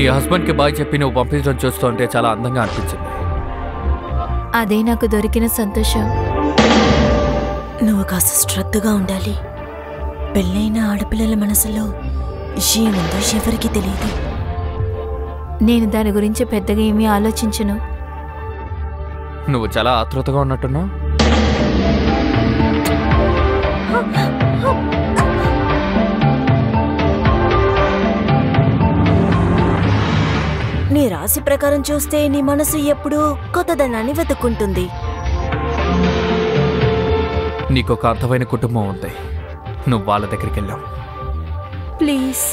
నీ హస్బెండ్కి బాయ్ చెప్పి నువ్వు పంపించడం చూస్తుంటే చాలా అందంగా అనిపించింది. అదే నాకు దొరికిన సంతోషం. నువ్వు కాస్త శ్రద్ధగా ఉండాలి. పెళ్ళైన ఆడపిల్లల మనసులో ఏముందో ఎవరికి తెలియదు. నేను దాని గురించి పెద్దగా ఏమీ ఆలోచించను. నువ్వు చాలా ఆతృతగా ఉన్నట్టున్నావు. నీ రాశి ప్రకారం చూస్తే నీ మనసు ఎప్పుడూ కొత్తదనాన్ని వెతుక్కుంటుంది. నీకొక అర్థమైన కుటుంబం ఉంది. నువ్వు వాళ్ళ దగ్గరికి వెళ్ళావు. ప్లీజ్,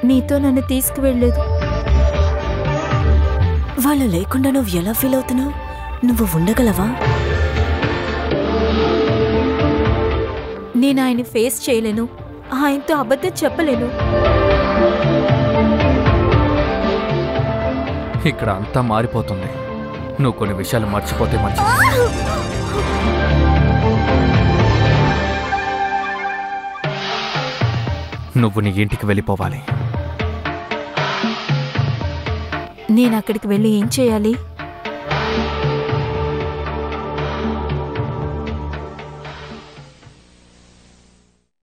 నీతో నన్ను తీసుకువెళ్ళలేదు. వాళ్ళు లేకుండా నువ్వు ఎలా ఫీల్ అవుతున్నావు? నువ్వు ఉండగలవా? నేను ఆయన ఫేస్ చేయలేను. ఆయనతో అబద్ధం చెప్పలేను. ఇక్కడ అంతా మారిపోతుంది. నువ్వు కొన్ని విషయాలు మర్చిపోతే మంచిది. నువ్వు నీ ఇంటికి వెళ్ళిపోవాలి. నేను అక్కడికి వెళ్ళి ఏం చేయాలి?